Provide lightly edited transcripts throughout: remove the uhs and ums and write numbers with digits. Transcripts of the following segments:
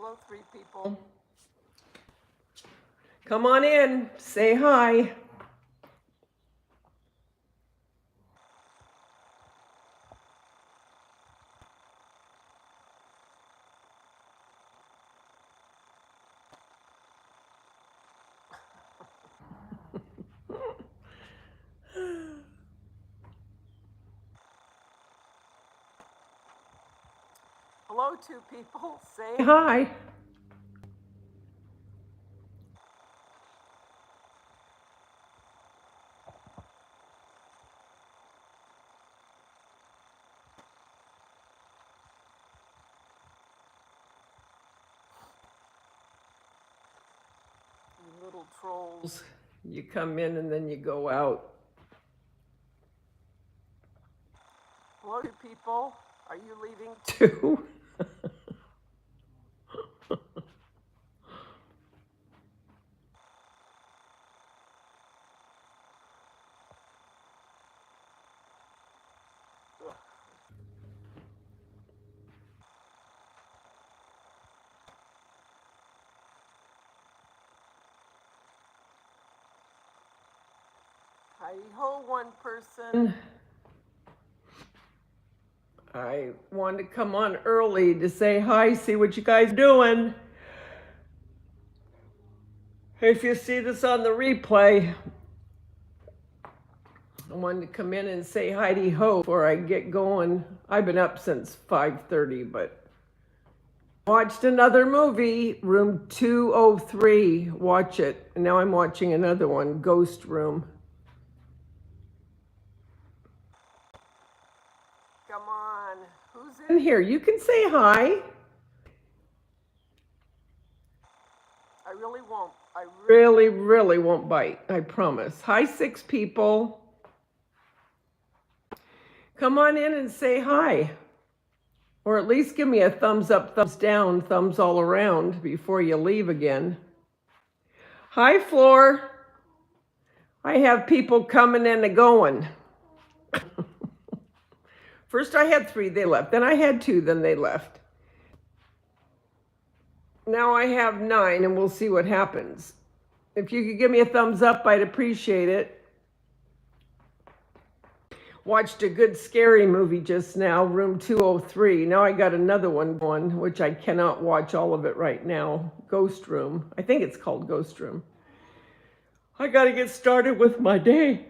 Hello, 3 people. Come on in, say hi. Hello, 2 people. Say Hi. You little trolls. You come in and then you go out. Hello, 2 people. Are you leaving? Too. Hi-ho, 1 person. I wanted to come on early to say hi, see what you guys are doing. If you see this on the replay, I wanted to come in and say hi-de-ho before I get going. I've been up since 5:30, but watched another movie, Room 203. Watch it. And now I'm watching another one, Ghost Room. Come on. Who's In here, you can say hi. I really won't. I Really won't bite. I promise. Hi, 6 people. Come on in and say hi. Or at least give me a thumbs up, thumbs down, thumbs all around before you leave again. Hi, Floor. I have people coming and a going. First I had 3, they left. Then I had 2, then they left. Now I have 9, and we'll see what happens. If you could give me a thumbs up, I'd appreciate it. Watched a good scary movie just now, Room 203. Now I got another one, which I cannot watch all of it right now. Ghost Room. I think it's called Ghost Room. I got to get started with my day.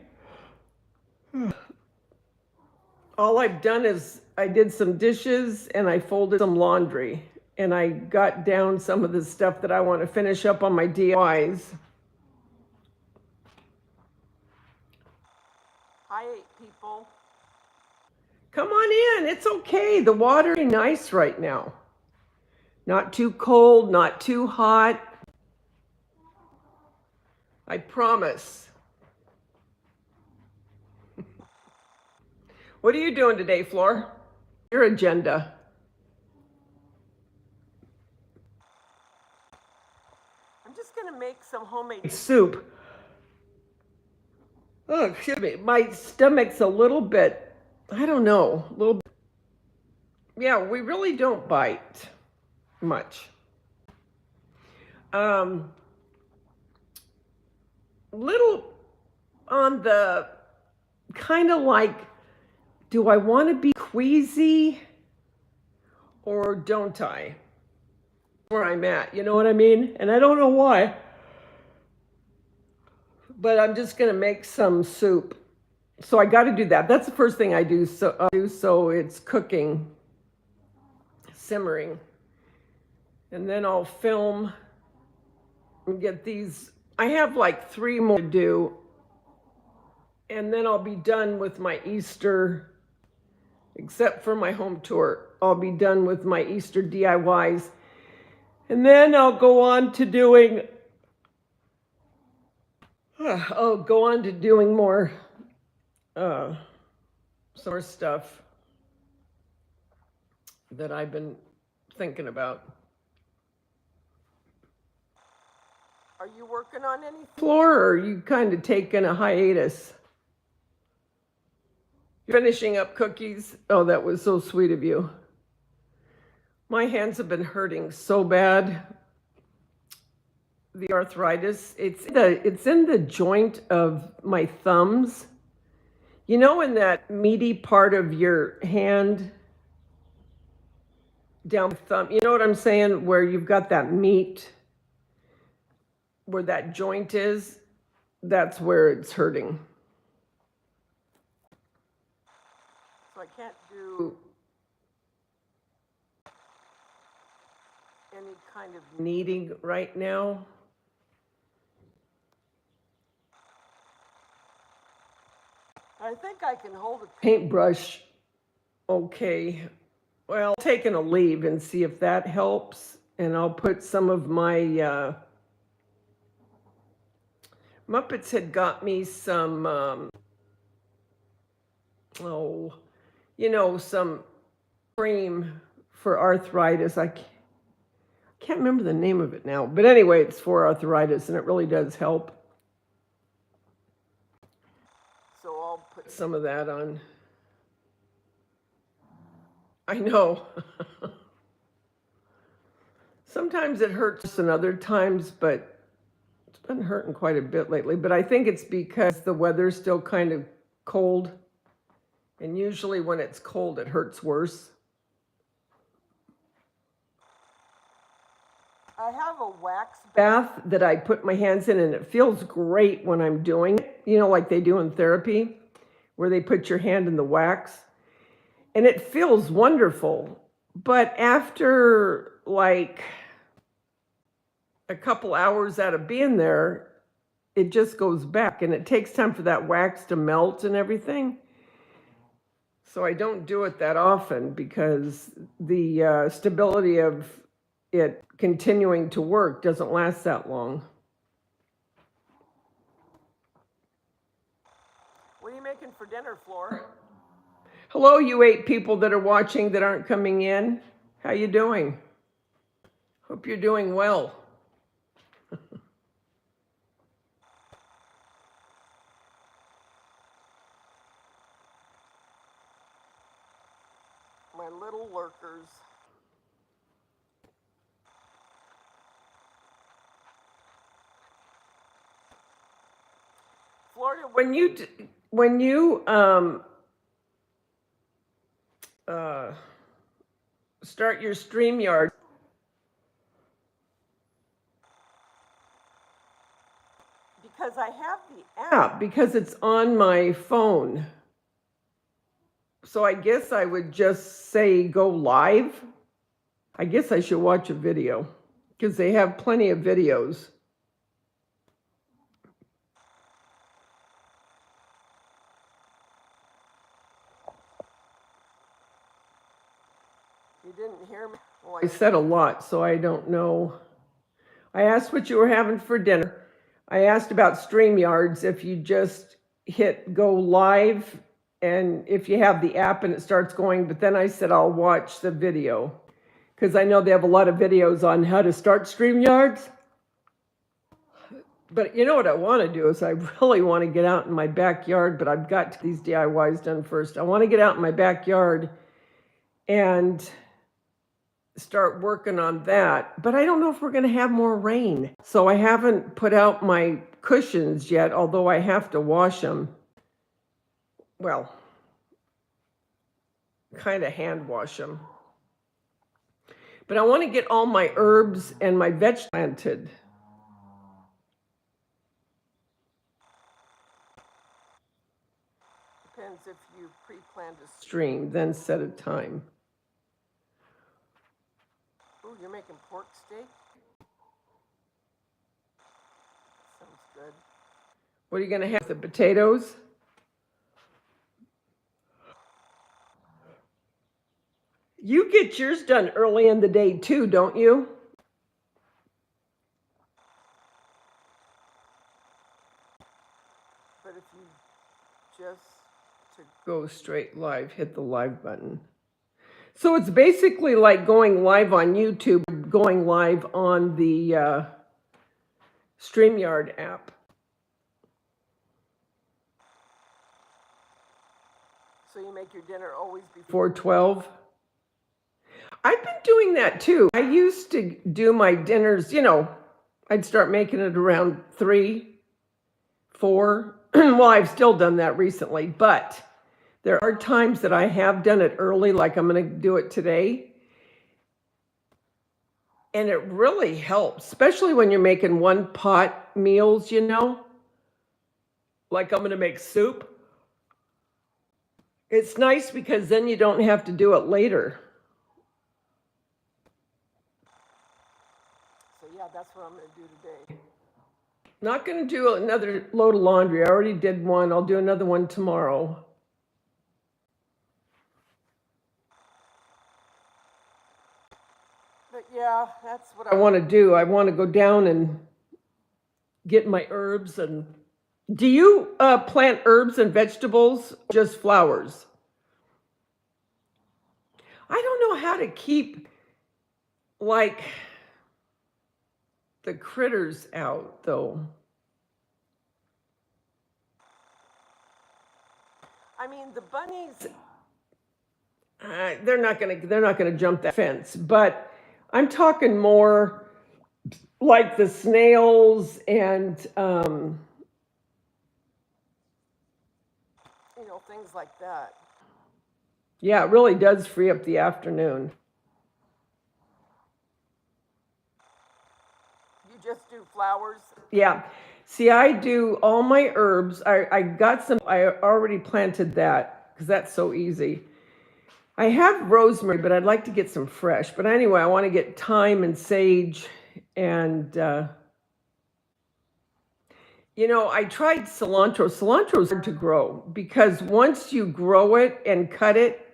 All I've done is I did some dishes and I folded some laundry. And I got down some of the stuff that I want to finish up on my DIYs. Hi, 8 people. Come on in. It's okay. The water is nice right now. Not too cold, not too hot. I promise. What are you doing today, Floor? Your agenda. I'm just going to make some homemade Soup. Oh, excuse me. My stomach's a little bit, I don't know, a little bit. Yeah, we really don't bite much. Little on the kind of like, do I want to be queasy or don't I? Where I'm at, you know what I mean? And I don't know why. But I'm just going to make some soup. So I got to do that. That's the first thing I do. So it's cooking, simmering. And then I'll film and get these. I have like 3 more to do. And then I'll be done with my Easter, except for my home tour. I'll be done with my Easter DIYs. And then I'll go on to doing, more, some more stuff that I've been thinking about. Are you working on anything? Floor, or are you kind of taking a hiatus? You're finishing up cookies? Oh, that was so sweet of you. My hands have been hurting so bad. The arthritis, it's in the joint of my thumbs. You know, in that meaty part of your hand, down the thumb. You know what I'm saying? Where you've got that meat, where that joint is, that's where it's hurting. So I can't do any kind of kneading right now. I think I can hold a paintbrush okay. Well, I'm taking a leave and see if that helps. And I'll put some of my Muppets had got me some, some cream for arthritis. I can't remember the name of it now. But anyway, it's for arthritis, and it really does help. So I'll put some of that on. I know. Sometimes it hurts and other times, but it's been hurting quite a bit lately. But I think it's because the weather's still kind of cold. And usually when it's cold, it hurts worse. I have a wax bath that I put my hands in, and it feels great when I'm doing it. You know, like they do in therapy, where they put your hand in the wax. And it feels wonderful. But after like a couple hours out of being there, it just goes back. And it takes time for that wax to melt and everything. So I don't do it that often because the stability of it continuing to work doesn't last that long. What are you making for dinner, Flor? Hello, you 8 people that are watching that aren't coming in. How you doing? Hope you're doing well. My little lurkers. Florida, when you start your StreamYard, because I have the app, because it's on my phone. So I guess I would just say go live. I guess I should watch a video because they have plenty of videos. You didn't hear me? Well, I said a lot, so I don't know. I asked what you were having for dinner. I asked about StreamYards, if you just hit go live and if you have the app and it starts going, but then I said I'll watch the video because I know they have a lot of videos on how to start StreamYards. But you know what I want to do is I really want to get out in my backyard, but I've got these DIYs done first. I want to get out in my backyard and start working on that. But I don't know if we're going to have more rain. So I haven't put out my cushions yet, although I have to wash them. Well, kind of hand wash them. But I want to get all my herbs and my veg planted. Depends if you pre-planned a stream, then set a time. Oh, you're making pork steak? Sounds good. What are you going to have? The potatoes? You get yours done early in the day too, don't you? But if you just to go straight live, hit the live button. So it's basically like going live on YouTube, going live on the StreamYard app. So you make your dinner always before 12? I've been doing that too. I used to do my dinners, I'd start making it around 3, 4. Well, I've still done that recently, but there are times that I have done it early, like I'm going to do it today. And it really helps, especially when you're making one pot meals, like I'm going to make soup. It's nice because then you don't have to do it later. So yeah, that's what I'm going to do today. Not going to do another load of laundry. I already did one. I'll do another one tomorrow. But yeah, that's what I want to do. I want to go down and get my herbs. And do you plant herbs and vegetables, just flowers? I don't know how to keep like the critters out though. I mean, the bunnies, they're not gonna jump that fence, but I'm talking more like the snails and things like that. Yeah, it really does free up the afternoon. You just do flowers? Yeah. See, I do all my herbs. I got some, I already planted that because that's so easy. I have rosemary, but I'd like to get some fresh. But anyway, I want to get thyme and sage. And, I tried cilantro. Cilantro is hard to grow because once you grow it and cut it,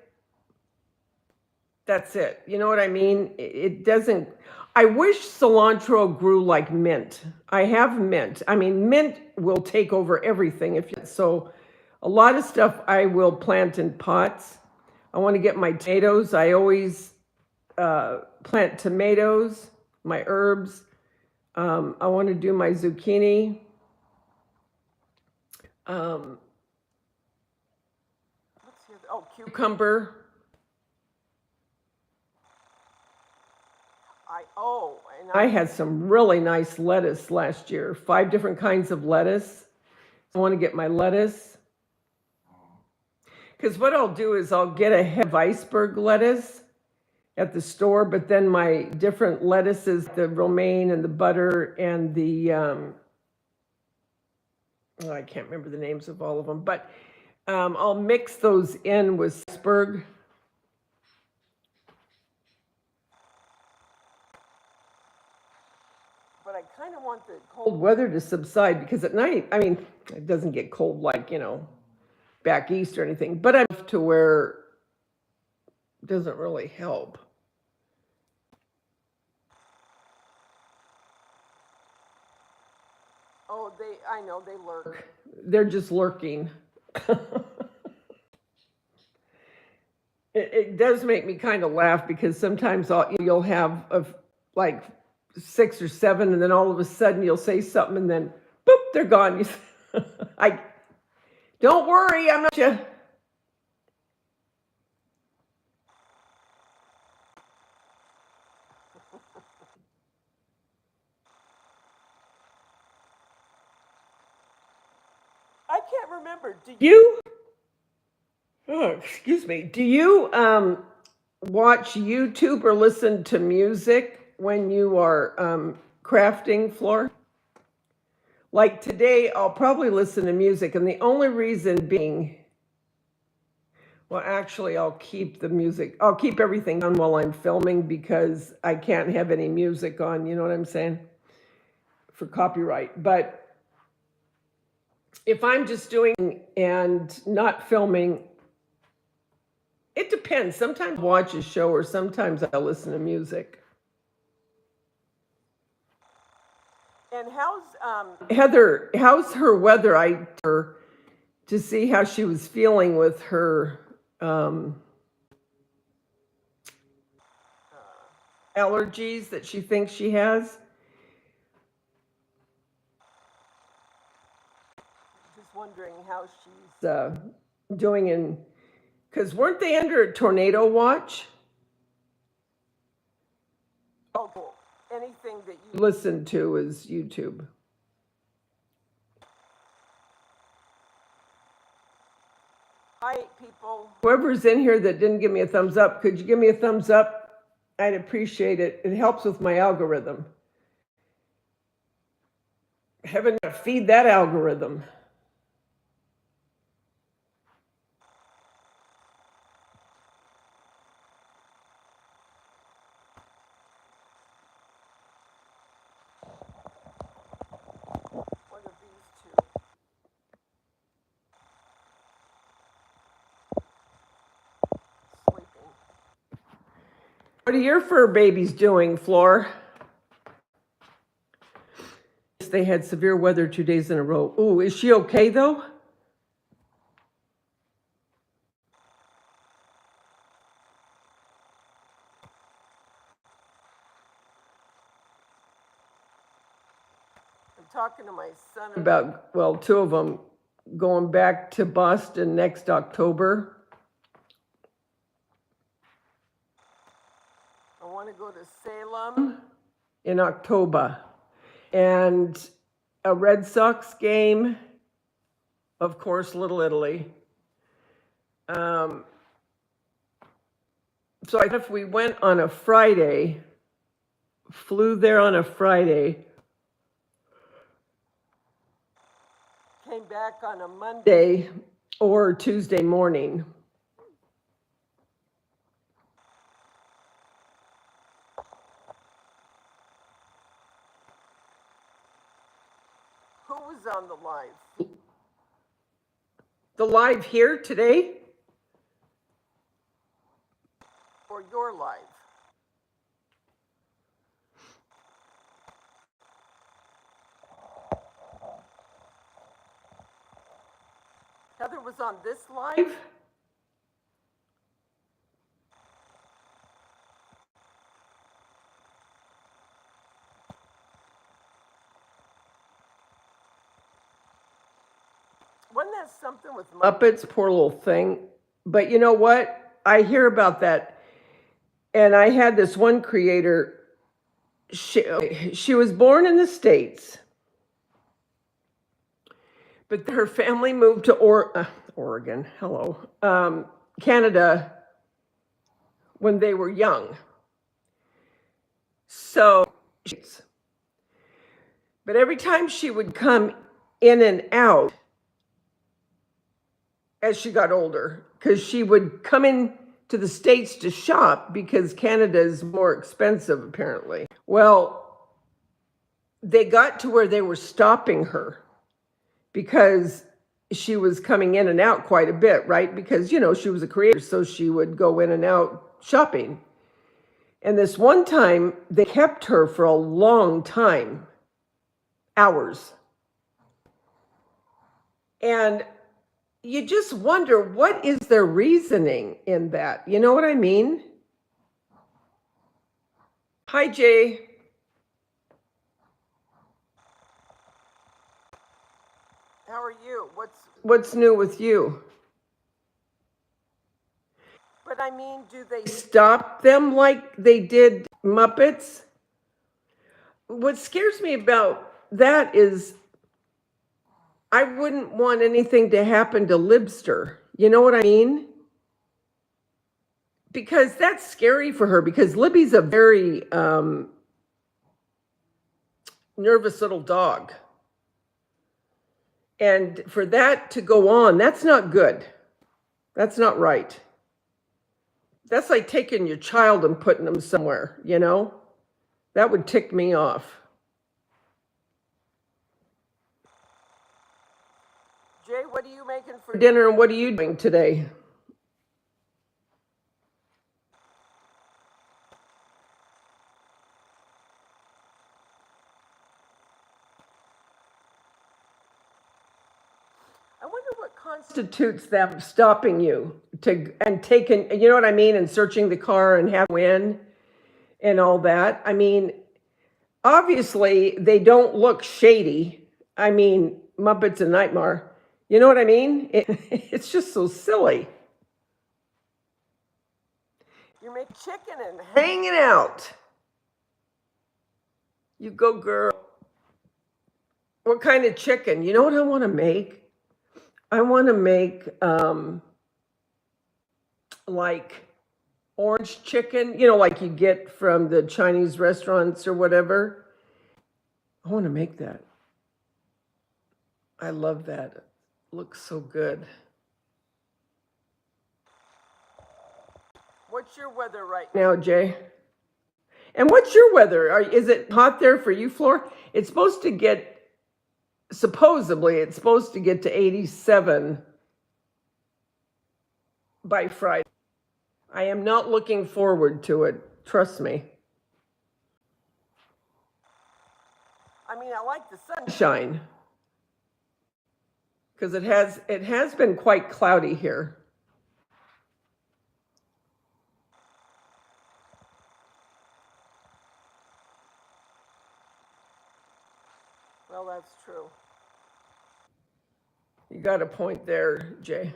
that's it. You know what I mean? It doesn't. I wish cilantro grew like mint. I have mint. I mean, mint will take over everything. So a lot of stuff I will plant in pots. I want to get my tomatoes. I always plant tomatoes, my herbs. I want to do my zucchini. Cucumber. I had some really nice lettuce last year, 5 different kinds of lettuce. I want to get my lettuce. Because what I'll do is I'll get a head of iceberg lettuce at the store, but then my different lettuces, the romaine and the butter and the, I can't remember the names of all of them, but I'll mix those in with iceberg. But I kind of want the cold weather to subside because at night, I mean, it doesn't get cold like, back east or anything, but I'm to where it doesn't really help. Oh, I know, they lurk. They're just lurking. It does make me kind of laugh because sometimes you'll have like 6 or 7, and then all of a sudden you'll say something, and then boop, they're gone. Don't worry, I'm not you. I can't remember. Do you? Oh, excuse me. Do you watch YouTube or listen to music when you are crafting, Flor? Like today, I'll probably listen to music, and the only reason being, well, actually, I'll keep the music. I'll keep everything on while I'm filming because I can't have any music on, you know what I'm saying? For copyright. But if I'm just doing and not filming, it depends. Sometimes I watch a show or sometimes I listen to music. And how's Heather, how's her weather? I her to see how she was feeling with her allergies that she thinks she has. Just wondering how she's doing in, because weren't they under a tornado watch? Oh, cool. Anything that you listen to is YouTube. Hi, people. Whoever's in here that didn't give me a thumbs up, could you give me a thumbs up? I'd appreciate it. It helps with my algorithm. Heaven, feed that algorithm. What are these two? Sleeping. What are your fur babies doing, Floor? They had severe weather 2 days in a row. Ooh, is she okay though? I'm talking to my son About, well, two of them going back to Boston next October. I want to go to Salem in October. And a Red Sox game, of course, Little Italy. So if we went on a Friday, flew there on a Friday, came back on a Monday or Tuesday morning. Who was on the live? The live here today? Or your live? Heather was on this live? Wasn't that something with Muppets? Poor little thing. But you know what? I hear about that. And I had this one creator, she was born in the States, but her family moved to Oregon, Canada, when they were young. So, but every time she would come in and out as she got older, because she would come in to the States to shop because Canada is more expensive, apparently. Well, they got to where they were stopping her because she was coming in and out quite a bit, right? Because, you know, she was a creator, so she would go in and out shopping. And this one time, they kept her for a long time, hours. And you just wonder, what is their reasoning in that? You know what I mean? Hi, Jay. How are you? What's new with you? But I mean, do they stop them like they did Muppets? What scares me about that is I wouldn't want anything to happen to Libster. You know what I mean? Because that's scary for her, because Libby's a very nervous little dog. And for that to go on, that's not good. That's not right. That's like taking your child and putting them somewhere, you know? That would tick me off. Jay, what are you making for dinner, and what are you doing today? I wonder what constitutes them stopping you and taking, you know what I mean, and searching the car and have win and all that. I mean, obviously they don't look shady. I mean, Muppets and Nightmare. You know what I mean? It's just so silly. You make chicken and Hanging out. You go, girl. What kind of chicken? You know what I want to make? I want to make like orange chicken, like you get from the Chinese restaurants or whatever. I want to make that. I love that. It looks so good. What's your weather right now, Jay? And what's your weather? Is it hot there for you, Floor? It's supposed to get, supposedly, it's supposed to get to 87 by Friday. I am not looking forward to it. Trust me. I mean, I like the sunshine because it has been quite cloudy here. Well, that's true. You got a point there, Jay.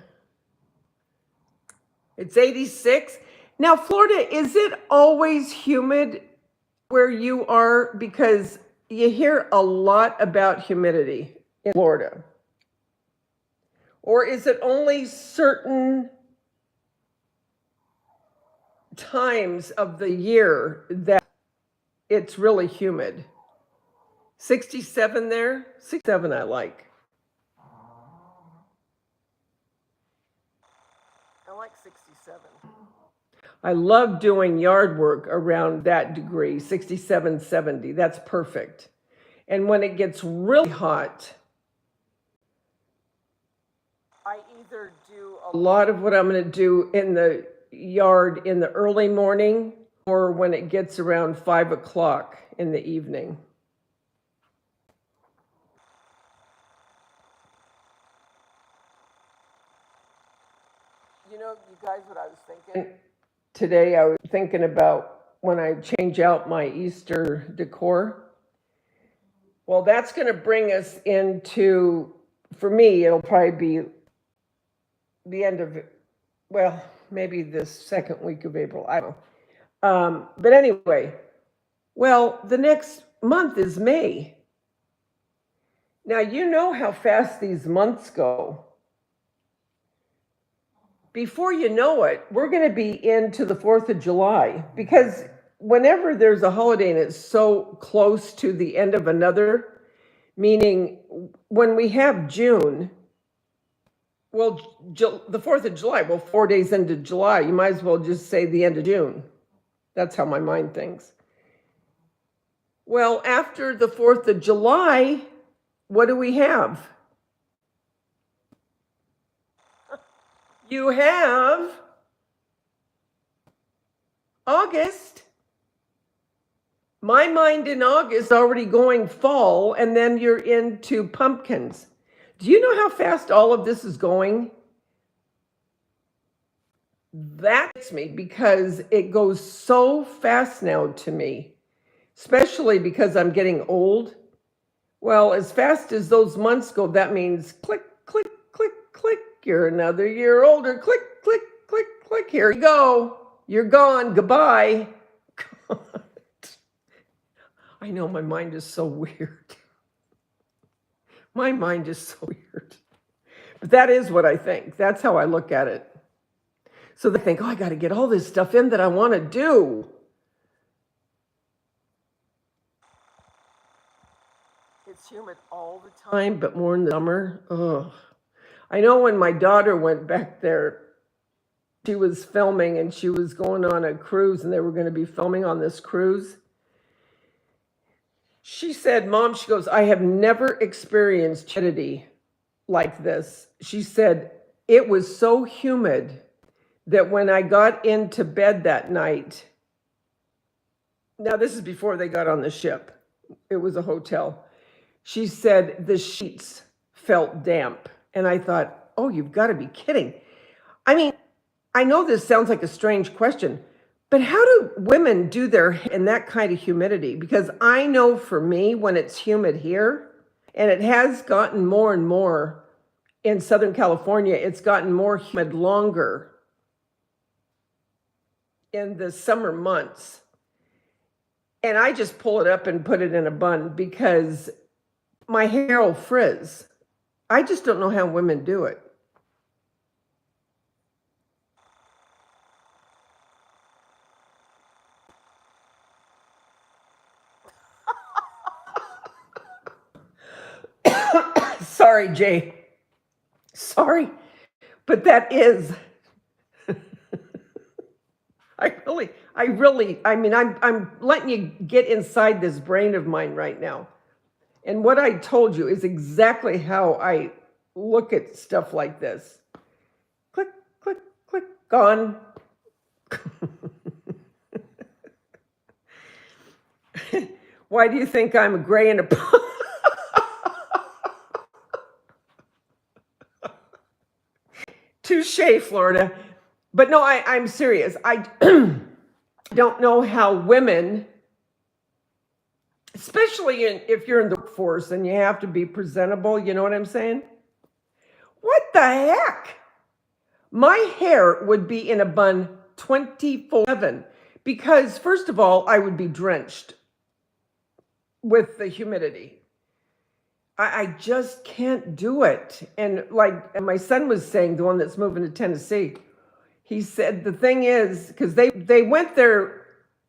It's 86. Now, Florida, is it always humid where you are? Because you hear a lot about humidity in Florida. Or is it only certain times of the year that it's really humid? 67 there? 67 I like. I like 67. I love doing yard work around that degree, 67, 70. That's perfect. And when it gets really hot, I either do a lot of what I'm going to do in the yard in the early morning or when it gets around 5 o'clock in the evening. You know, you guys, what I was thinking today, I was thinking about when I change out my Easter decor. Well, that's going to bring us into, for me, it'll probably be the end of, well, maybe the second week of April. I don't know. But anyway, well, the next month is May. Now, you know how fast these months go. Before you know it, we're going to be into the 4th of July because whenever there's a holiday and it's so close to the end of another, meaning when we have June, well, the 4th of July, well, 4 days into July, you might as well just say the end of June. That's how my mind thinks. Well, after the 4th of July, what do we have? You have August. My mind in August already going fall, and then you're into pumpkins. Do you know how fast all of this is going? That's me because it goes so fast now to me, especially because I'm getting old. Well, as fast as those months go, that means click, click, click, click. You're another year older. Click, click, click, click. Here you go. You're gone. Goodbye. God. I know my mind is so weird. My mind is so weird. But that is what I think. That's how I look at it. So they think, oh, I got to get all this stuff in that I want to do. It's humid all the time, but more in the summer. Ugh. I know when my daughter went back there, she was filming and she was going on a cruise and they were going to be filming on this cruise. She said, Mom, she goes, I have never experienced humidity like this. She said, it was so humid that when I got into bed that night, now this is before they got on the ship. It was a hotel. She said the sheets felt damp. And I thought, oh, you've got to be kidding. I mean, I know this sounds like a strange question, but how do women do their hair in that kind of humidity? Because I know for me, when it's humid here, and it has gotten more and more in Southern California, it's gotten more humid longer in the summer months. And I just pull it up and put it in a bun because my hair will frizz. I just don't know how women do it. Sorry, Jay. Sorry. But that is I mean, I'm letting you get inside this brain of mine right now. And what I told you is exactly how I look at stuff like this. Click, click, click, gone. Why do you think I'm gray and a touche, Florida? But no, I'm serious. I don't know how women, especially if you're in the workforce and you have to be presentable, you know what I'm saying? What the heck? My hair would be in a bun 24/7 because, first of all, I would be drenched with the humidity. I just can't do it. And like my son was saying, the one that's moving to Tennessee, he said the thing is, because they went there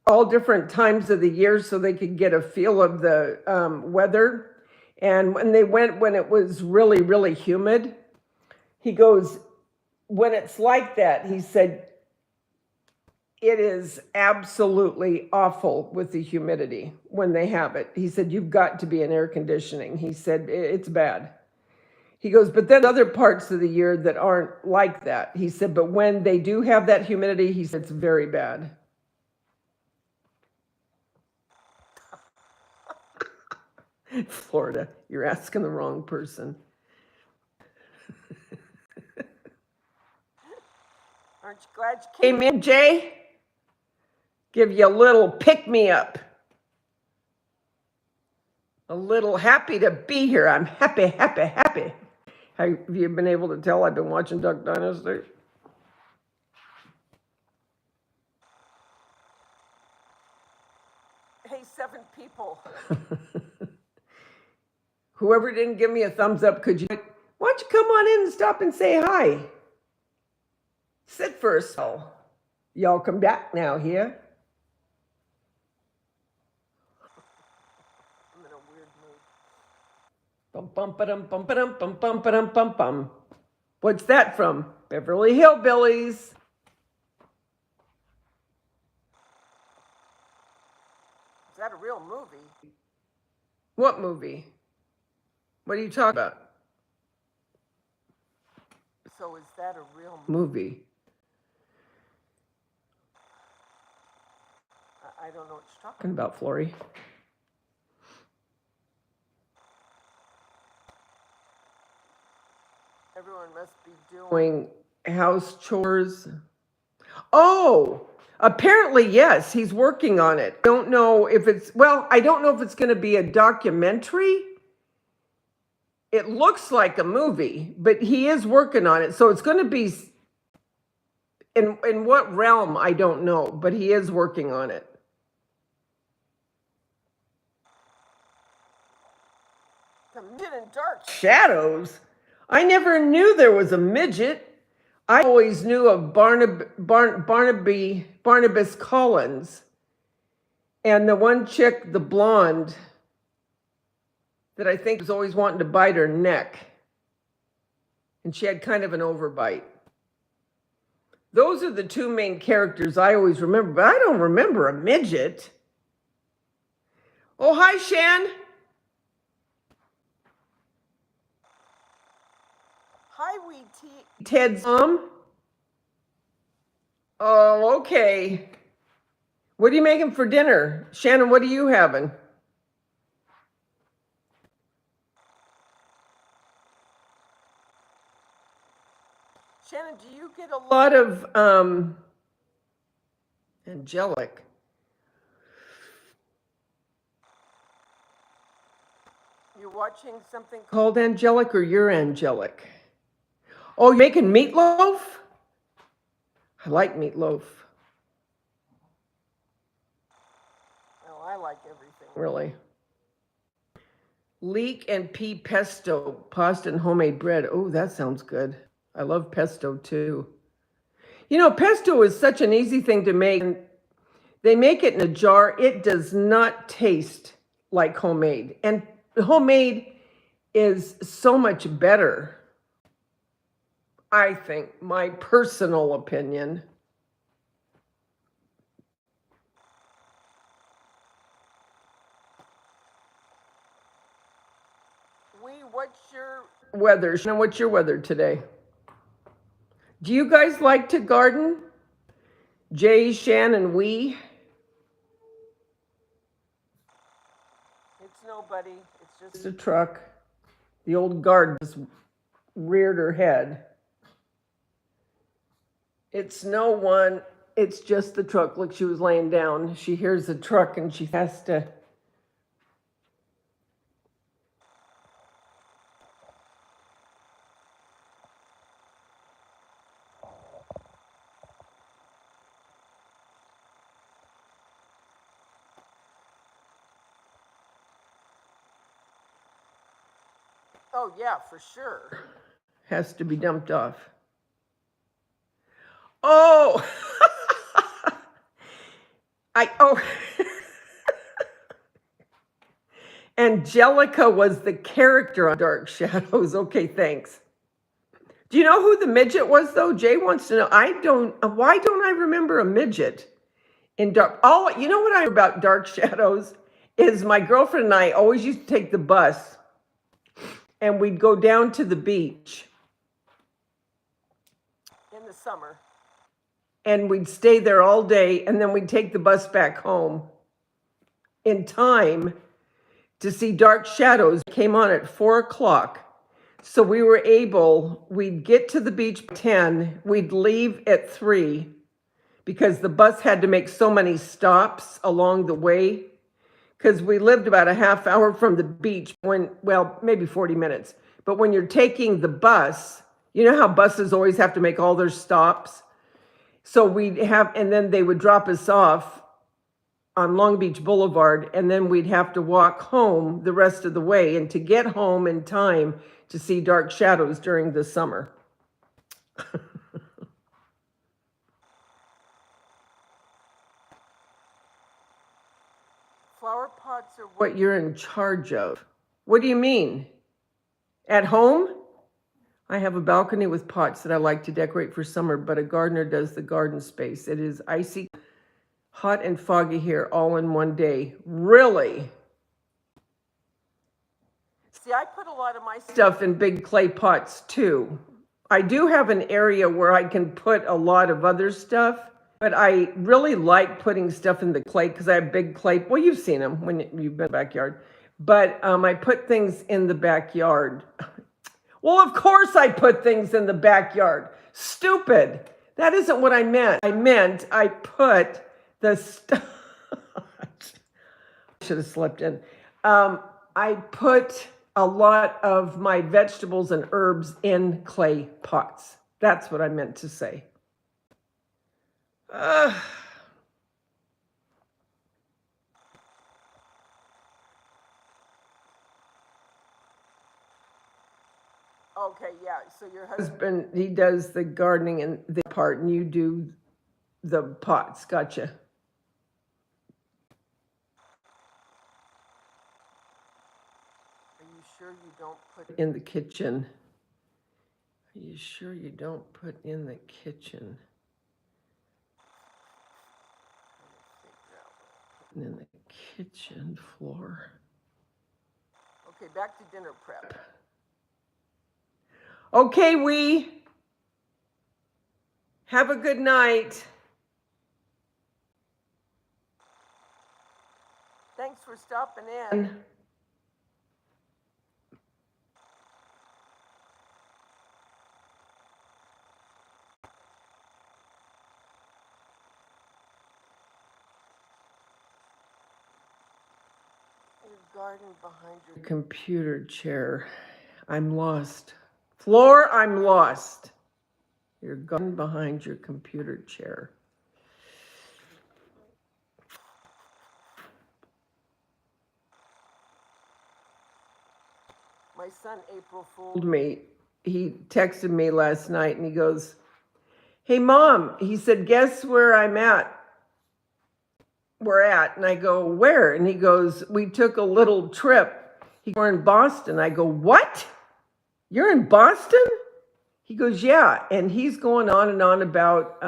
all different times of the year so they could get a feel of the weather. And when they went when it was really, really humid, he goes, when it's like that, he said, it is absolutely awful with the humidity when they have it. He said, you've got to be in air conditioning. He said, it's bad. He goes, but then other parts of the year that aren't like that. He said, but when they do have that humidity, he said, it's very bad. Florida, you're asking the wrong person. Aren't you glad you came in, Jay? Give you a little pick-me-up. A little happy to be here. I'm happy, happy, happy. Have you been able to tell I've been watching Duck Dynasty? Hey, 7 people. Whoever didn't give me a thumbs up, could you? Why don't you come on in and stop and say hi? Sit first. Y'all come back now here. I'm in a weird mood. Bum bum ba-dum bum ba-dum bum bum ba-dum bum bum. What's that from? Beverly Hillbillies. Is that a real movie? What movie? What are you talking about? So is that a real movie? I don't know what you're Talking about, Flory. Everyone must be doing house chores. Oh, apparently, yes, he's working on it. Don't know if it's, well, I don't know if it's going to be a documentary. It looks like a movie, but he is working on it. So it's going to be in what realm, I don't know, but he is working on it. The midget dark shadows. I never knew there was a midget. I always knew of Barnabas Collins, and the one chick, the blonde, that I think was always wanting to bite her neck, and she had kind of an overbite. Those are the 2 main characters I always remember, but I don't remember a midget. Oh, hi, Shan. Hi, wee Ted's mom. Oh, okay. What are you making for dinner? Shannon, what are you having? Shannon, do you get a lot of angelic? You're watching something called angelic, or you're angelic? Oh, you're making meatloaf? I like meatloaf. Oh, I like like everything. Really. Leek and pea pesto, pasta and homemade bread. Oh, that sounds good. I love pesto too. You know, pesto is such an easy thing to make. They make it in a jar. It does not taste like homemade. And homemade is so much better, I think, my personal opinion. What's your weather? Shannon, what's your weather today? Do you guys like to garden? Jay, Shannon, we? It's nobody. It's just a truck. The old guard just reared her head. It's no one. It's just the truck. Look, she was laying down. She hears the truck and she has to. Oh, yeah, for sure. Has to be dumped off. Oh! Oh. Angelica was the character on Dark Shadows. Okay, thanks. Do you know who the midget was, though? Jay wants to know. Why don't I remember a midget in Dark? Oh, you know what I know about Dark Shadows is my girlfriend and I always used to take the bus and we'd go down to the beach. In the summer. And we'd stay there all day and then we'd take the bus back home in time to see Dark Shadows. It came on at 4:00. So we'd get to the beach by 10, we'd leave at 3 because the bus had to make so many stops along the way because we lived about a half hour from the beach maybe 40 minutes. But when you're taking the bus, you know how buses always have to make all their stops? So and then they would drop us off on Long Beach Boulevard, and then we'd have to walk home the rest of the way, and to get home in time to see Dark Shadows during the summer. Flower pots are what you're in charge of. What do you mean? At home? I have a balcony with pots that I like to decorate for summer, but a gardener does the garden space. It is icy, hot and foggy here all in one day. Really? See, I put a lot of my stuff in big clay pots too. I do have an area where I can put a lot of other stuff, but I really like putting stuff in the clay because I have big clay. Well, you've seen them when you've been in the backyard. But I put things in the backyard. Well, of course I put things in the backyard. Stupid. That isn't what I meant. I meant I put the stuff. I should have slept in. I put a lot of my vegetables and herbs in clay pots. That's what I meant to say. Okay, yeah. So your husband, he does the gardening and the part, and you do the pots. Gotcha. Are you sure you don't put in the kitchen? Are you sure you don't put in the kitchen? And in the kitchen floor. Okay, back to dinner prep. Okay, we have a good night. Thanks for stopping in. Garden behind your computer chair. I'm lost. Floor, I'm lost. Your garden behind your computer chair. My son April fooled me. He texted me last night and he goes, "Hey Mom," he said, "guess where I'm at?" We're at. And I go, "Where?" And he goes, "We took a little trip. We're in Boston." I go, "What? You're in Boston?" He goes, "Yeah." And he's going on and on about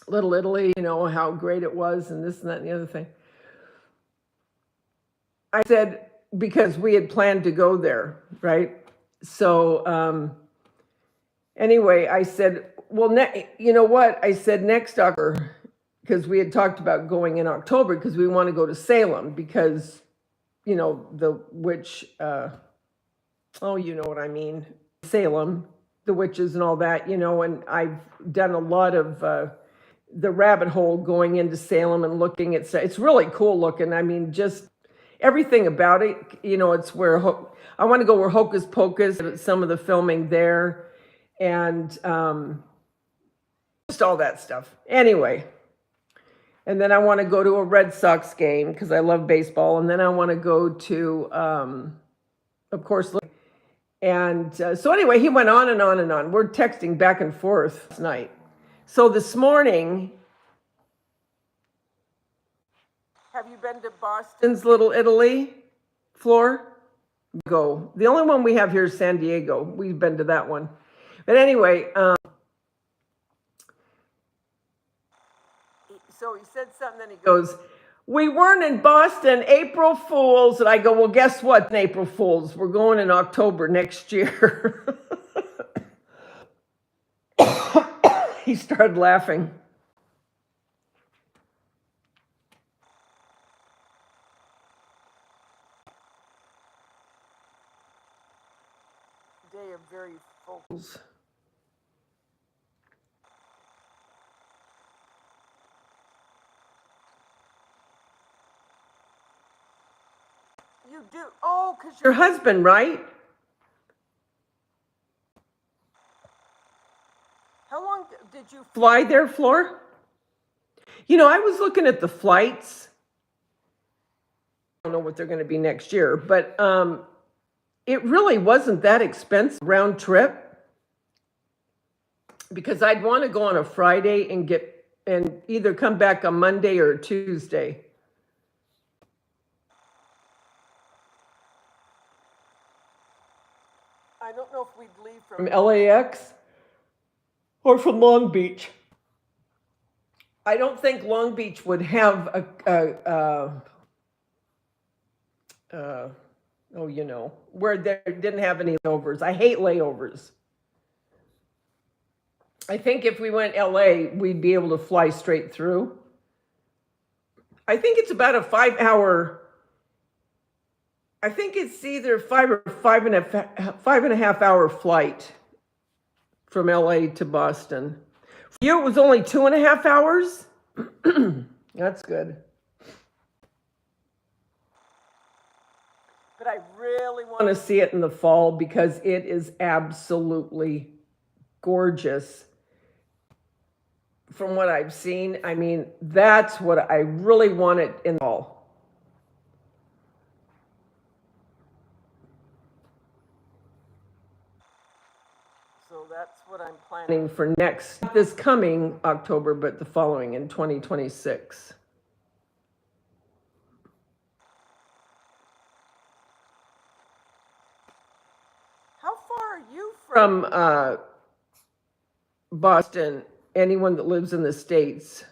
Little Italy, you know, how great it was and this and that and the other thing. I said, because we had planned to go there, right? So anyway, I said, well, you know what? I said next October, because we had talked about going in October because we want to go to Salem because, you know, oh, you know what I mean, Salem, the witches and all that, you know, and I've done a lot of the rabbit hole going into Salem and looking at, it's really cool looking. I mean, just everything about it, you know, it's where I want to go where Hocus Pocus, some of the filming there, and just all that stuff. Anyway, and then I want to go to a Red Sox game because I love baseball, and then I want to go to, of course, and so anyway, he went on and on and on. We're texting back and forth last night. So this morning, have you been to Boston's Little Italy, Floor? Go. The only one we have here is San Diego. We've been to that one. But anyway, so he said something, then he goes, "We weren't in Boston, April Fools." And I go, "Well, guess what, April Fools? We're going in October next year." He started laughing. Day of very fools. You do? Oh, because your husband, right? How long did you fly there, Floor? You know, I was looking at the flights. I don't know what they're going to be next year, but it really wasn't that expensive round trip because I'd want to go on a Friday and either come back on Monday or Tuesday. I don't know if we'd leave from LAX or from Long Beach. I don't think Long Beach would have oh, you know, where there didn't have any layovers. I hate layovers. I think if we went LA, we'd be able to fly straight through. I think it's about a 5 hour. I think it's either 5.5 hour flight from LA to Boston. For you, it was only 2.5 hours. That's good. But I really want to see it in the fall because it is absolutely gorgeous. From what I've seen, I mean, that's what I really want it in the fall. So that's what I'm planning for next, not this coming October, but the following in 2026. How far are you from Boston? Anyone that lives in the States?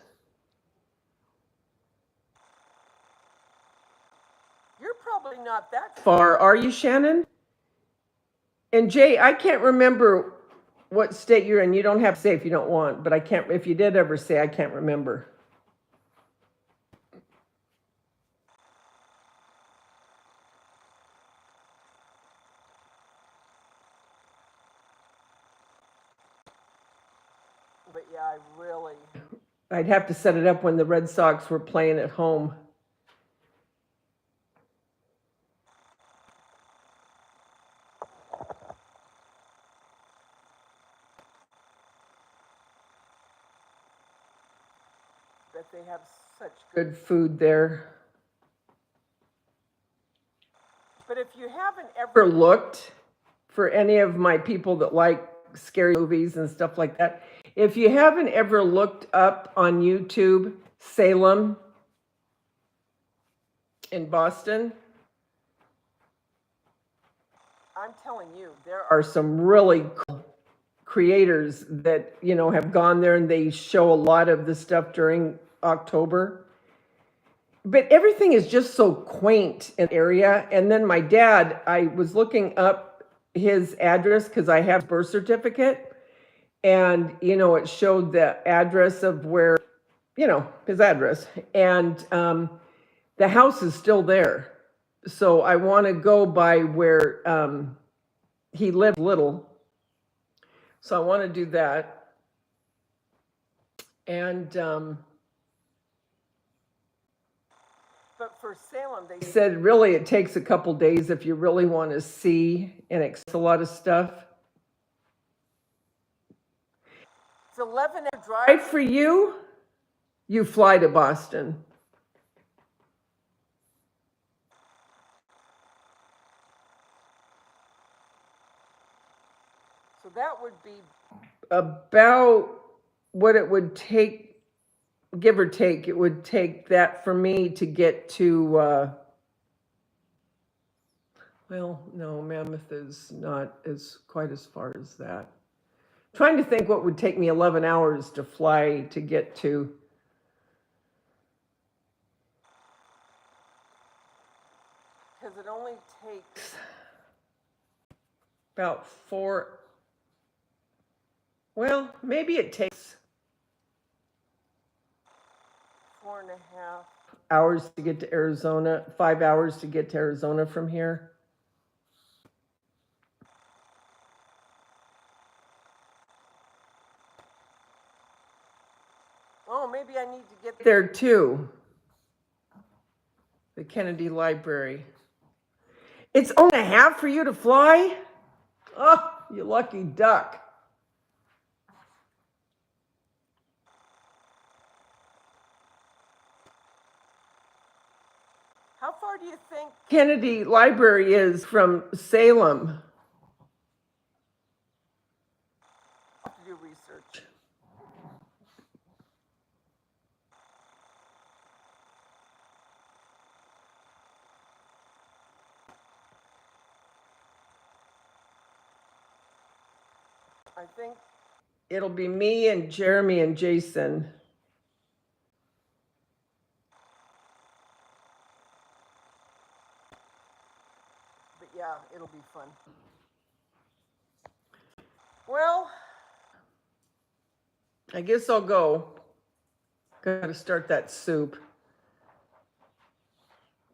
You're probably not that far, are you, Shannon? And Jay, I can't remember what state you're in. You don't have to say if you don't want, but I can't, if you did ever say, I can't remember. But yeah, I'd have to set it up when the Red Sox were playing at home. Bet they have such good food there. But if you haven't ever looked, for any of my people that like scary movies and stuff like that, if you haven't ever looked up on YouTube Salem in Boston, I'm telling you, there are some really cool creators that, you know, have gone there, and they show a lot of the stuff during October. But everything is just so quaint in the area. And then my dad, I was looking up his address because I have his birth certificate, and, you know, it showed the address of where, you know, his address. And the house is still there. So I want to go by where he lived little. So I want to do that. And but for Salem, they said really it takes a couple days if you really want to see and experience a lot of stuff. It's 11-hour drive for you. You fly to Boston. So that would be about what it would take, give or take. It would take that for me to get to, well, no, Mammoth is not as quite as far as that. Trying to think what would take me 11 hours to fly to get to. Because it only takes about 4, well, maybe it takes 4.5 hours to get to Arizona, 5 hours to get to Arizona from here. Oh, maybe I need to get there too. The Kennedy Library. It's only a half for you to fly? Oh, you lucky duck. How far do you think Kennedy Library is from Salem? I have to do research. I think it'll be me and Jeremy and Jason. But yeah, it'll be fun. Well, I guess I'll go. Got to start that soup.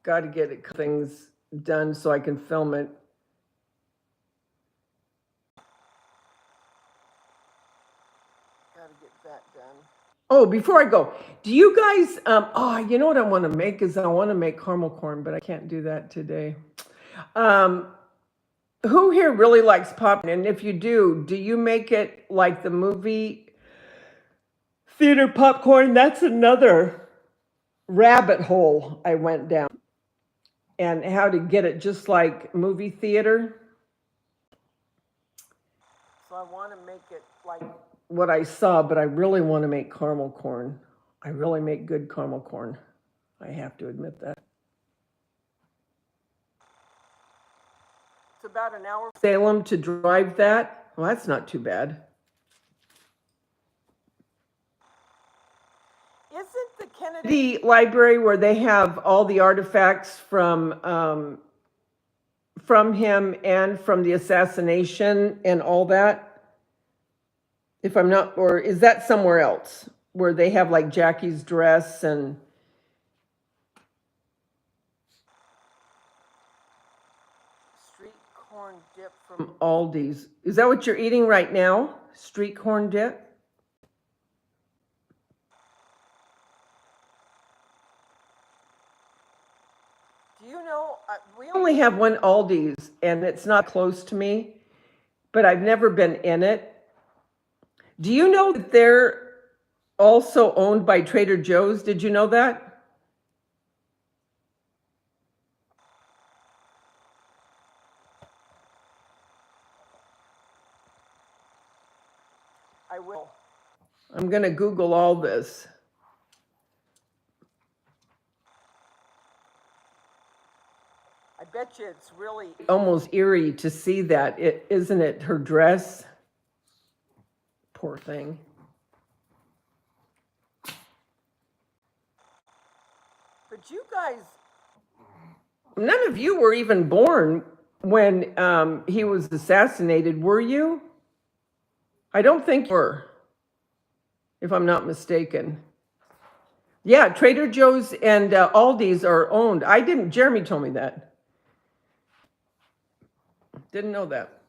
Got to get things done so I can film it. Got to get that done. Oh, before I go, do you guys, oh, you know what I want to make is I want to make caramel corn, but I can't do that today. Who here really likes popcorn? And if you do you make it like the movie theater popcorn? That's another rabbit hole I went down. And how to get it just like movie theater. So I want to make it like what I saw, but I really want to make caramel corn. I really make good caramel corn. I have to admit that. It's about an hour. Salem to drive that? Well, that's not too bad. Isn't the Kennedy Library where they have all the artifacts from him and from the assassination and all that? If I'm not, or is that somewhere else where they have like Jackie's dress and street corn dip from Aldi's? Is that what you're eating right now? Street corn dip? Do you know, we only have one Aldi's and it's not close to me, but I've never been in it. Do you know that they're also owned by Trader Joe's? Did you know that? I'm going to Google all this. I bet you it's really almost eerie to see that. Isn't it her dress? Poor thing. But you guys, none of you were even born when he was assassinated, were you? I don't think you were, if I'm not mistaken. Yeah, Trader Joe's and Aldi's are owned. I didn't, Jeremy told me that. Didn't know that.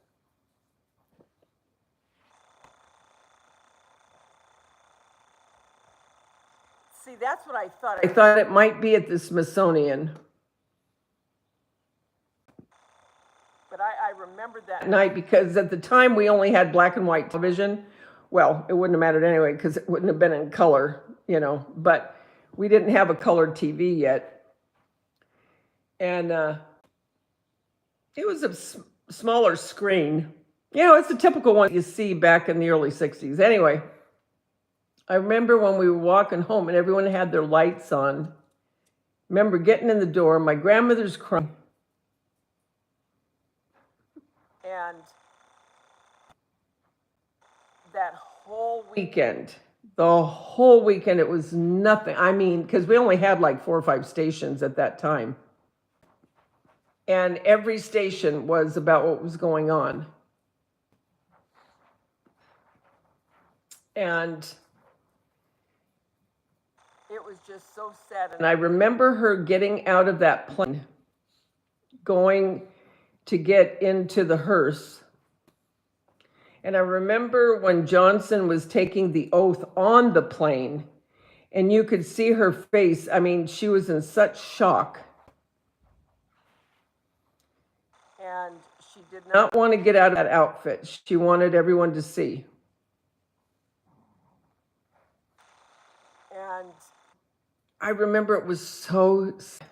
see, that's what I thought. I thought it might be at the Smithsonian. But I remember that night because at the time we only had black and white television. Well, it wouldn't have mattered anyway because it wouldn't have been in color, but we didn't have a colored TV yet. And it was a smaller screen. It's the typical one you see back in the early 60s. Anyway, I remember when we were walking home and everyone had their lights on. Remember getting in the door, my grandmother's crying. And that whole weekend, the whole weekend, it was nothing. I mean, because we only had like 4 or 5 stations at that time. And every station was about what was going on. And it was just so sad. And I remember her getting out of that plane, going to get into the hearse. And I remember when Johnson was taking the oath on the plane, and you could see her face. I mean, she was in such shock. And she did not want to get out of that outfit. She wanted everyone to see. And I remember it was so sad.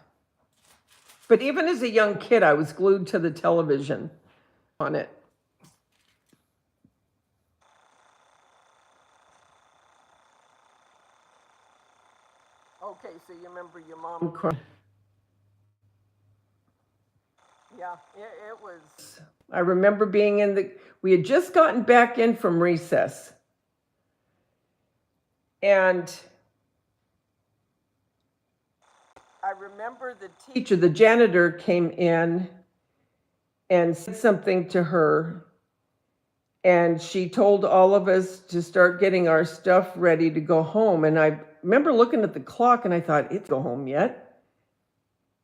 But even as a young kid, I was glued to the television on it. Okay, so you remember your mom crying. Yeah, it was. I remember being we had just gotten back in from recess. And I remember the janitor came in and said something to her. And she told all of us to start getting our stuff ready to go home. And I remember looking at the clock and I thought, it's go home yet.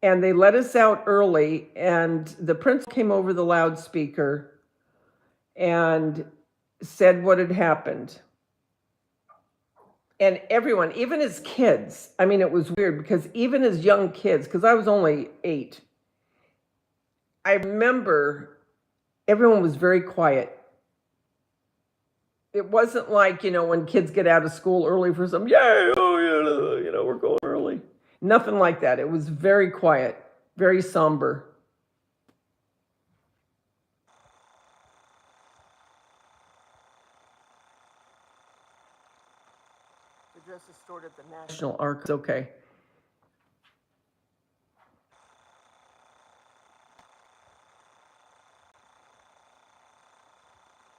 And they let us out early, and the principal came over the loudspeaker and said what had happened. And everyone, even as kids, I mean, it was weird because even as young kids, because I was only 8, I remember everyone was very quiet. It wasn't like, when kids get out of school early for some, yay, oh, yeah, we're going early. Nothing like that. It was very quiet, very somber. The dress is stored at the National Archives. Okay.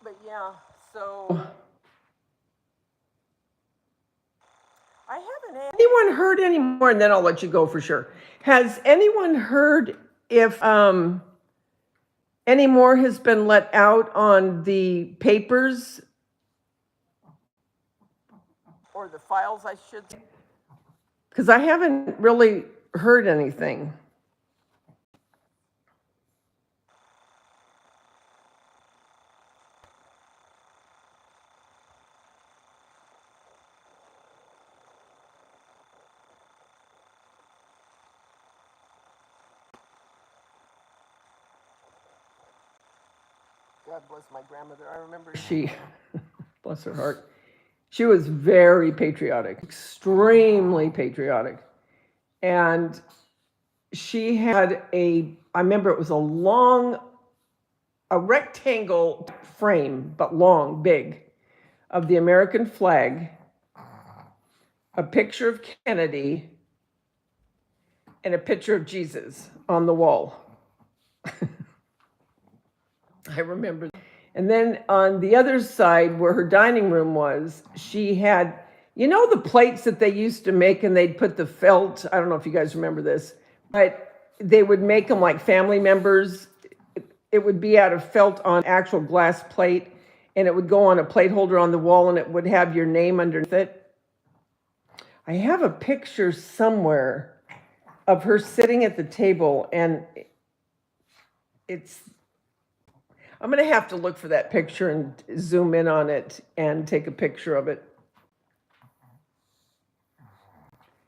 But yeah, so I haven't had anyone heard any more, and then I'll let you go for sure. Has anyone heard if any more has been let out on the papers? Or the files, I should say? Because I haven't really heard anything. God bless my grandmother. I remember Bless her heart, she was very patriotic, extremely patriotic. And she had I remember it was a rectangle frame, but long, big, of the American flag. a picture of Kennedy, and a picture of Jesus on the wall. I remember. And then on the other side, where her dining room was, she had, you know, the plates that they used to make, and they'd put the felt. I don't know if you guys remember this, but they would make them like family members. It would be out of felt on actual glass plate, and it would go on a plate holder on the wall, and it would have your name underneath it. I have a picture somewhere of her sitting at the table, and I'm going to have to look for that picture and zoom in on it and take a picture of it.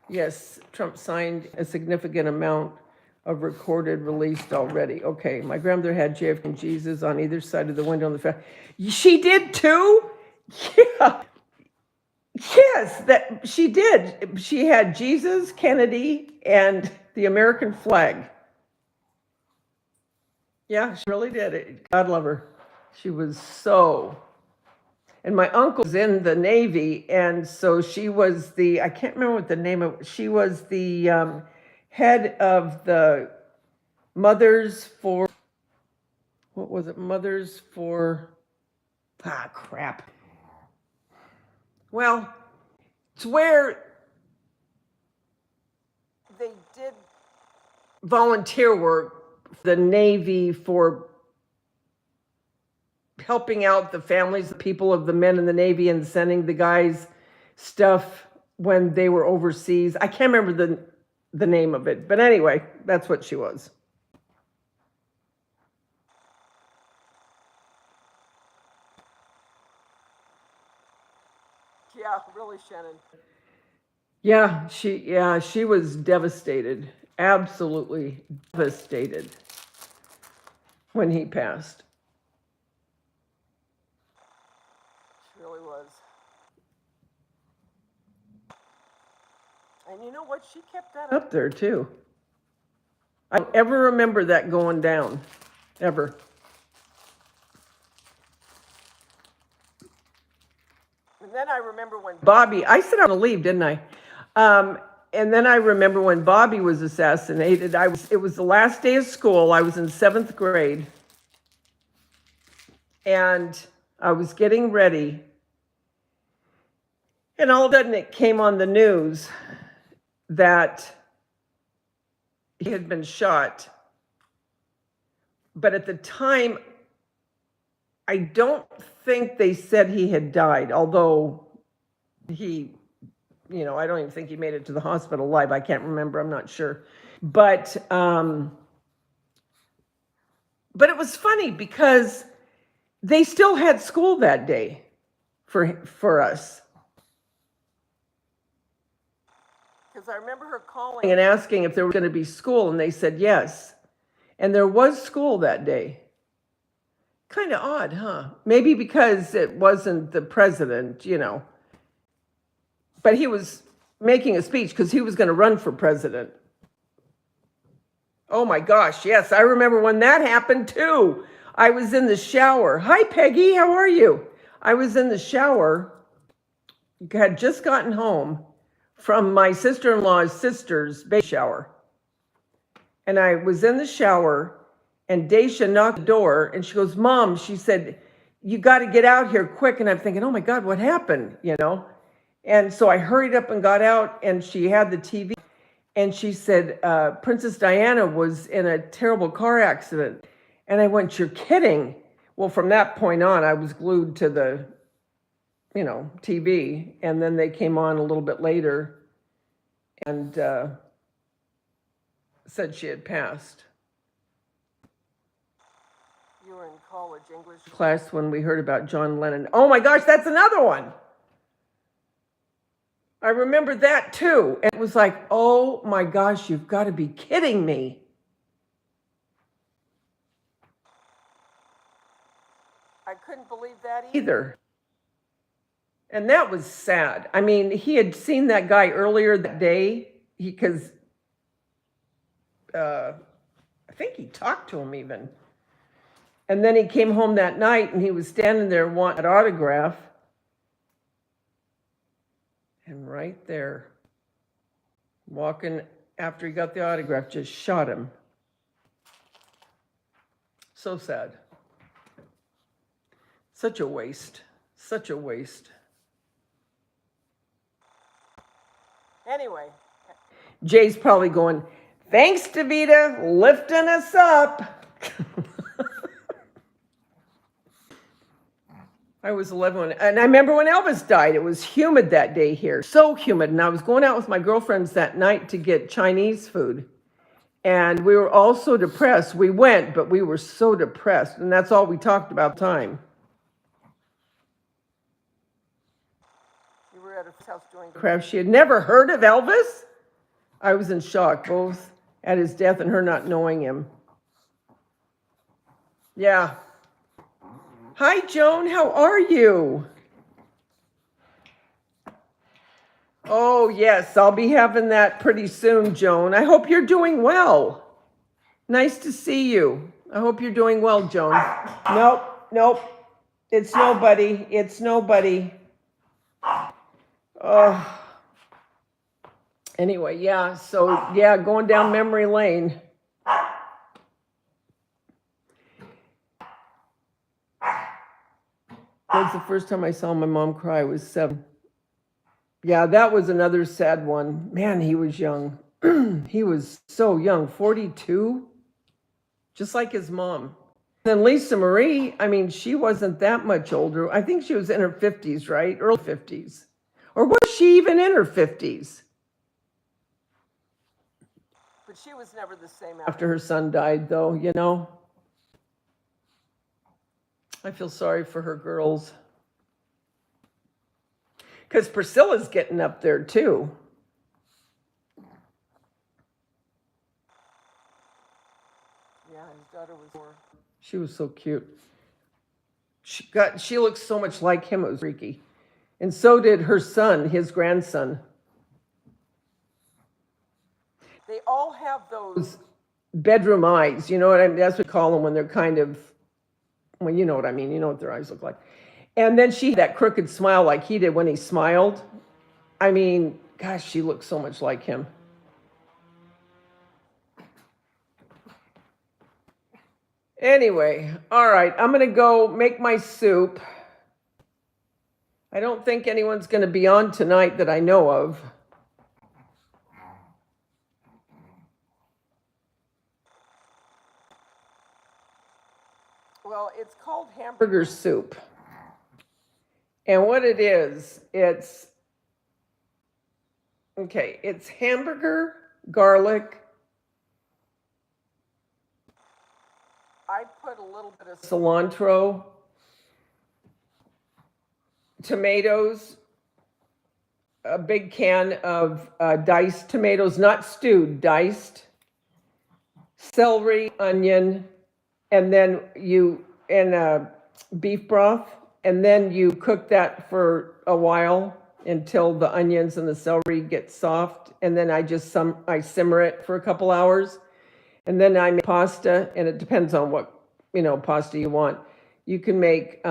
Yes, Trump signed a significant amount of recorded released already. Okay, my grandmother had JFK and Jesus on either side of the window on the She did too? Yeah. Yes, that she did. She had Jesus, Kennedy, and the American flag. Yeah, she really did it. God love her. She was so. And my uncle was in the Navy, and so she was I can't remember what the name of, she was the head of the Mothers for, what was it? Mothers for, crap. Well, it's where they did volunteer work for the Navy for helping out the families, the people of the men in the Navy, and sending the guys stuff when they were overseas. I can't remember the name of it, but anyway, that's what she was. Yeah, really, Shannon. Yeah, she was devastated, absolutely devastated when he passed. She really was. And you know what? She kept that up there too. I don't ever remember that going down, ever. And then I remember when Bobby, I said I was going to leave, didn't I? And then I remember when Bobby was assassinated. It was the last day of school. I was in 7th grade. And I was getting ready. And all of a sudden it came on the news that he had been shot. But at the time, I don't think they said he had died, although I don't even think he made it to the hospital alive. I can't remember. I'm not sure. But it was funny because they still had school that day for us. Because I remember her calling and asking if there was going to be school, and they said yes. And there was school that day. Kind of odd, huh? Maybe because it wasn't the president, But he was making a speech because he was going to run for president. Oh my gosh, yes, I remember when that happened too. I was in the shower. Hi, Peggy, how are you? I was in the shower, had just gotten home from my sister-in-law's sister's baby shower. And I was in the shower, and Daisha knocked the door, and she goes, Mom, she said, you got to get out here quick. And I'm thinking, oh my God, what happened, And so I hurried up and got out, and she had the TV, and she said, Princess Diana was in a terrible car accident. And I went, you're kidding. Well, from that point on, I was glued to the, TV. And then they came on a little bit later and said she had passed. You were in college English class when we heard about John Lennon. Oh my gosh, that's another one. I remember that too. It was like, oh my gosh, you've got to be kidding me. I couldn't believe that either. And that was sad. I mean, he had seen that guy earlier that day because I think he talked to him even. And then he came home that night and he was standing there wanting an autograph. And right there, walking after he got the autograph, just shot him. So sad. Such a waste. Such a waste. Anyway. Jay's probably going, thanks, Daveda, lifting us up. I was 11, and I remember when Elvis died, it was humid that day here, so humid. And I was going out with my girlfriends that night to get Chinese food. And we were all so depressed. We went, but we were so depressed. And that's all we talked about time. You were at her house doing crap. She had never heard of Elvis. I was in shock, both at his death and her not knowing him. Yeah. Hi, Joan. How are you? Oh, yes. I'll be having that pretty soon, Joan. I hope you're doing well. Nice to see you. I hope you're doing well, Joan. Nope. It's nobody. It's nobody. Oh. Anyway, yeah. So, yeah, going down memory lane. That was the first time I saw my mom cry. I was 7. Yeah, that was another sad one. Man, he was young. He was so young, 42, just like his mom. Then Lisa Marie, I mean, she wasn't that much older. I think she was in her 50s, right? Early 50s. Or was she even in her 50s? But she was never the same after her son died, though, you know. I feel sorry for her girls. Because Priscilla's getting up there, too. Yeah, his daughter was more. She was so cute. She looked so much like him, it was freaky. And so did her son, his grandson. They all have those bedroom eyes, you know what I mean? That's what we call them when they're kind of, well, you know what I mean. You know what their eyes look like. And then she had that crooked smile like he did when he smiled. I mean, gosh, she looked so much like him. Anyway, all right, I'm going to go make my soup. I don't think anyone's going to be on tonight that I know of. Well, it's called hamburger soup. And what it is, it's hamburger, garlic. I put a little bit of cilantro, tomatoes, a big can of diced tomatoes, not stewed, diced, celery, onion, and then beef broth, and then you cook that for a while until the onions and the celery get soft, and then I simmer it for a couple hours, and then I make pasta, and it depends on what pasta you want. You can make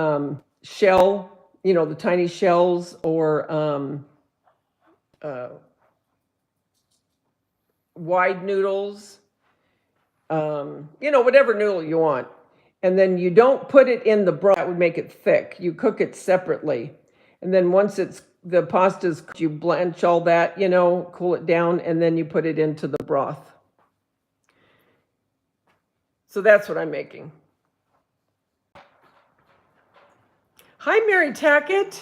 shell, the tiny shells, or wide noodles. Whatever noodle you want. And then you don't put it in the broth. That would make it thick. You cook it separately. And then once the pasta's cooked, you blanch all that, cool it down, and then you put it into the broth. So that's what I'm making. Hi, Mary Tackett.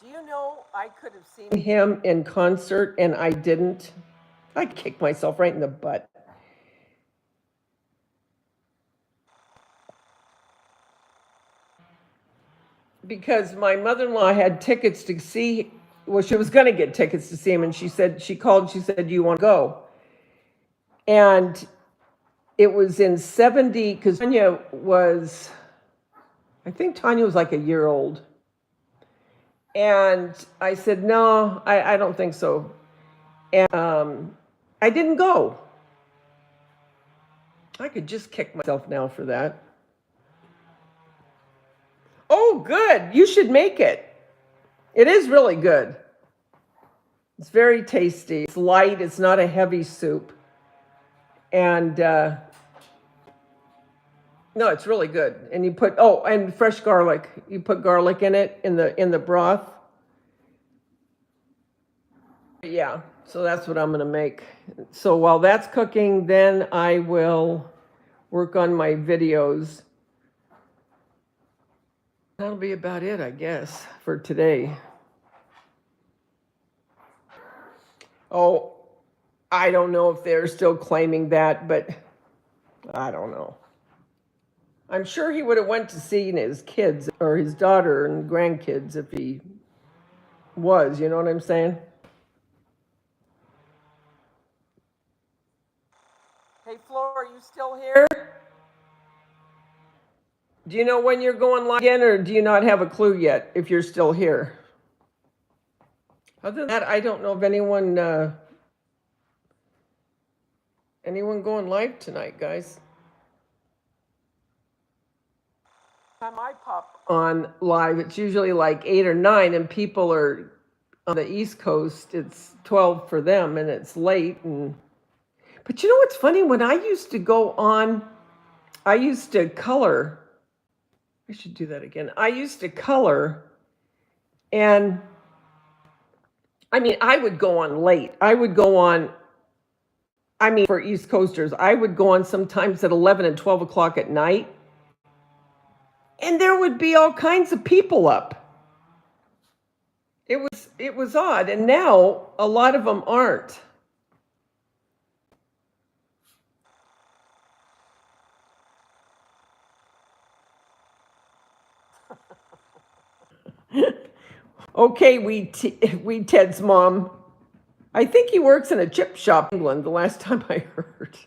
Do you know I could have seen him in concert and I didn't? I kicked myself right in the butt. Because my mother-in-law had tickets to see, well, she was going to get tickets to see him, and she called, do you want to go? And it was in 70, because I think Tanya was like a year old. And I said, no, I don't think so. And I didn't go. I could just kick myself now for that. Oh, good. You should make it. It is really good. It's very tasty. It's light. It's not a heavy soup. And no, it's really good. And you put and fresh garlic. You put garlic in it in the broth. Yeah, so that's what I'm gonna make. So while that's cooking, then I will work on my videos. That'll be about it, I guess, for today. Oh, I don't know if they're still claiming that, but I don't know. I'm sure he would have went to see his kids or his daughter and grandkids if he was, you know what I'm saying? Hey, Flo, are you still here? Do you know when you're going live again, or do you not have a clue yet if you're still here? Other than that, I don't know of anyone going live tonight, guys. Time I pop on live, it's usually like 8 or 9, and people are on the East Coast. It's 12 for them, and it's late. But you know what's funny? When I used to go on, I used to color. I should do that again. I used to color, and I mean, I would go on late. I would go on, I mean, for East Coasters, I would go on sometimes at 11 and 12 o'clock at night, and there would be all kinds of people up. It was odd, and now a lot of them aren't. Okay, we Ted's mom. I think he works in a chip shop in England, the last time I heard.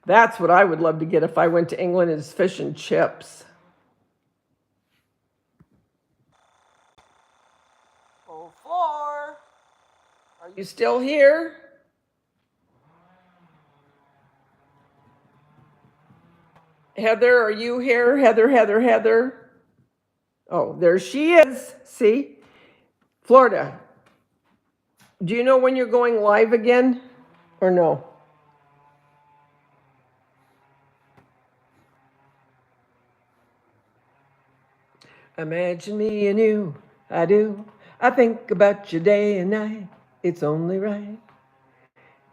That's what I would love to get if I went to England, is fish and chips. Oh, Floor, are you still here? Heather, are you here? Heather. Oh, there she is. See? Florida. Do you know when you're going live again or no? Imagine me and you, I do. I think about you day and night. It's only right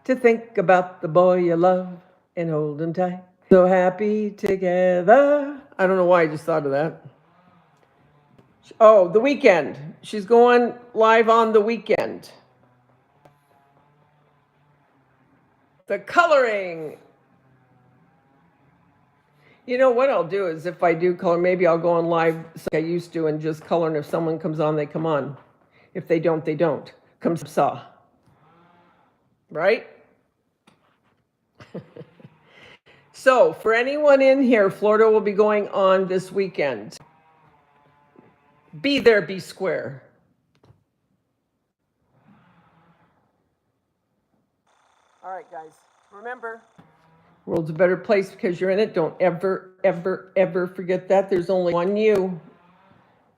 to think about the boy you love and hold him tight. So happy together. I don't know why I just thought of that. Oh, the weekend. She's going live on the weekend. The coloring. You know what I'll do is, if I do color, maybe I'll go on live like I used to and just color, and if someone comes on, they come on. If they don't, they don't. Come saw. Right? So for anyone in here, Florida will be going on this weekend. Be there, be square. All right, guys. Remember, world's a better place because you're in it. Don't ever forget that. There's only one you.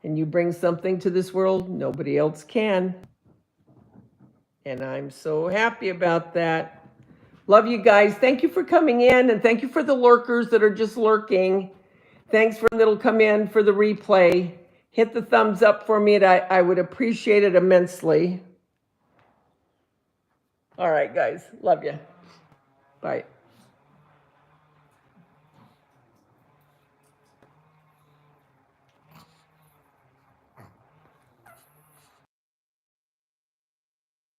And you bring something to this world nobody else can. And I'm so happy about that. Love you guys. Thank you for coming in, and thank you for the lurkers that are just lurking. Thanks for that'll come in for the replay. Hit the thumbs up for me, and I would appreciate it immensely. All right, guys. Love you. Bye.